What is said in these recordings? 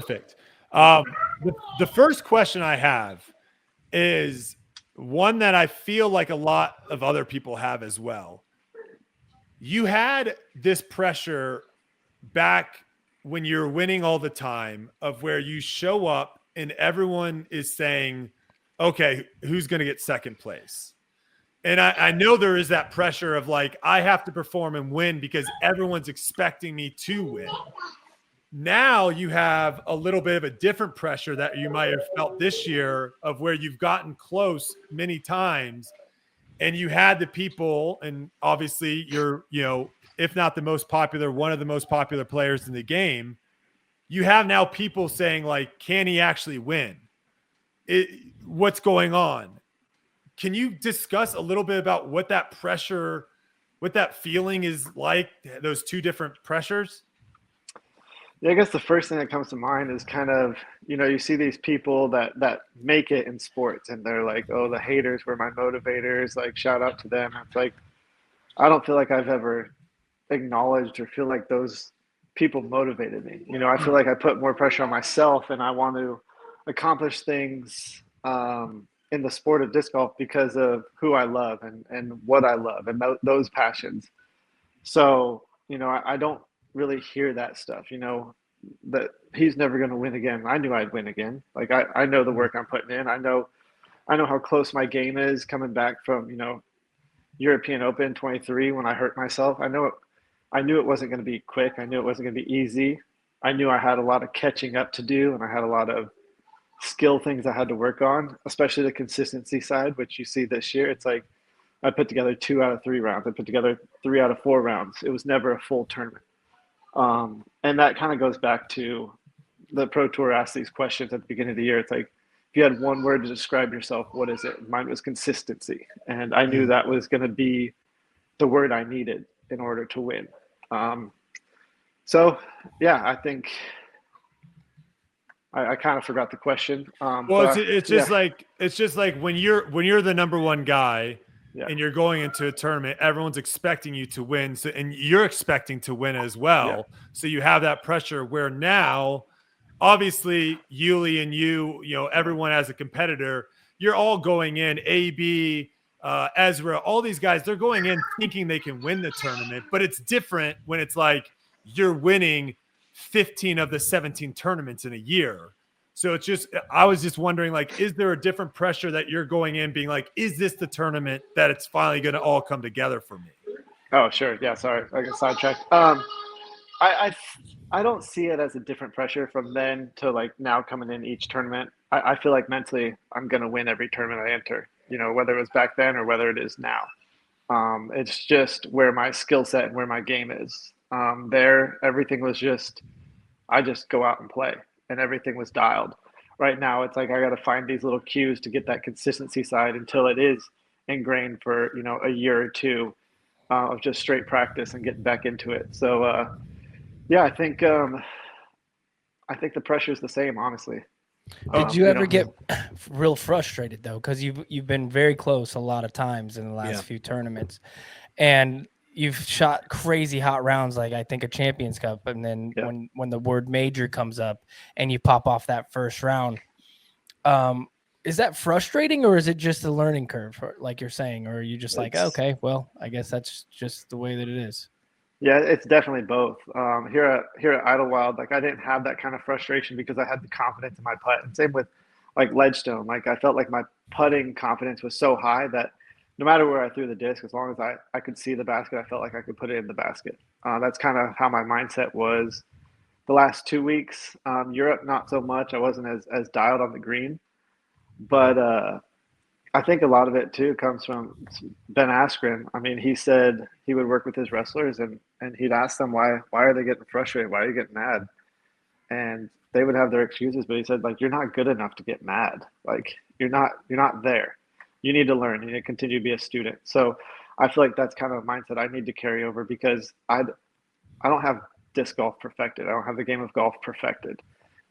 Perfect. The first question I have is one that I feel like a lot of other people have as well. You had this pressure back when you're winning all the time of where you show up and everyone is saying, okay, who's going to get second place? And I know there is that pressure of like, I have to perform and win because everyone's expecting me to win. Now you have a little bit of a different pressure that you might have felt this year of where you've gotten close many times and you had the people, and obviously you're, if not the most popular, one of the most popular players in the game. You have now people saying like, can he actually win? What's going on? Can you discuss a little bit about what that pressure, what that feeling is like, those two different pressures? Yeah, I guess the first thing that comes to mind is kind of, you see these people that make it in sports and they're like, oh, the haters were my motivators, like shout out to them. It's like, I don't feel like I've ever acknowledged or feel like those people motivated me. I feel like I put more pressure on myself and I want to accomplish things in the sport of disc golf because of who I love and what I love and those passions. So, I don't really hear that stuff, that he's never going to win again. I knew I'd win again. Like I know the work I'm putting in. I know how close my game is coming back from, European Open 23 when I hurt myself. I knew it wasn't going to be quick. I knew it wasn't going to be easy. I knew I had a lot of catching up to do and I had a lot of skill things I had to work on, especially the consistency side, which you see this year. It's like I put together 2 out of 3 rounds. I put together 3 out of 4 rounds. It was never a full tournament. And that kind of goes back to the Pro Tour asked these questions at the beginning of the year. It's like, if you had one word to describe yourself, what is it? Mine was consistency. And I knew that was going to be the word I needed in order to win. So, yeah, I think I kind of forgot the question. Well, it's just like when you're the number one guy and you're going into a tournament, everyone's expecting you to win. So, and you're expecting to win as well. Yeah. So you have that pressure where now, obviously, Yuli and everyone as a competitor, you're all going in, AB, Ezra, all these guys, they're going in thinking they can win the tournament, but it's different when it's like you're winning 15 of the 17 tournaments in a year. So it's just, I was just wondering, like, is there a different pressure that you're going in being like, is this the tournament that it's finally going to all come together for me? Oh, sure. Yeah. Sorry. I got sidetracked. I don't see it as a different pressure from then to like now coming in each tournament. I feel like mentally I'm going to win every tournament I enter, whether it was back then or whether it is now. It's just where my skill set and where my game is. There, everything was I just go out and play and everything was dialed. Right now, it's like I got to find these little cues to get that consistency side until it is ingrained for, a year or two of just straight practice and getting back into it. So, yeah, I think the pressure is the same, honestly. Did you ever get real frustrated though? Because you've been very close a lot of times in the last few tournaments, and you've shot crazy hot rounds, like I think a Champions Cup, and then when the word major comes up and you pop off that first round, is that frustrating or is it just a learning curve, like you're saying, or are you just like, okay, well, I guess that's just the way that it is? Yeah, it's definitely both. Here at Idlewild, like I didn't have that kind of frustration because I had the confidence in my putt. And same with like Ledgestone. Like I felt like my putting confidence was so high that no matter where I threw the disc, as long as I could see the basket, I felt like I could put it in the basket. That's kind of how my mindset was the last 2 weeks. Europe, not so much. I wasn't as dialed on the green. But I think a lot of it too comes from Ben Askren. I mean, he said he would work with his wrestlers and he'd ask them why are they getting frustrated? Why are you getting mad? And they would have their excuses, but he said, like, you're not good enough to get mad. Like you're not there. You need to learn. You need to continue to be a student. So I feel like that's kind of a mindset I need to carry over because I don't have disc golf perfected. I don't have the game of golf perfected,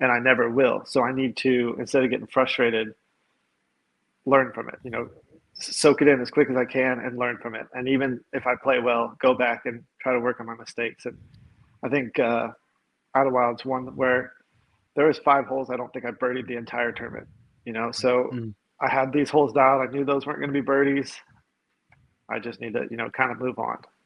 and I never will. So I need to, instead of getting frustrated, learn from it, soak it in as quick as I can and learn from it. And even if I play well, go back and try to work on my mistakes. And I think Idlewild's one where there was 5 holes I don't think I birdied the entire tournament. So Mm. I had these holes dialed. I knew those weren't going to be birdies. I just need to, kind of move on.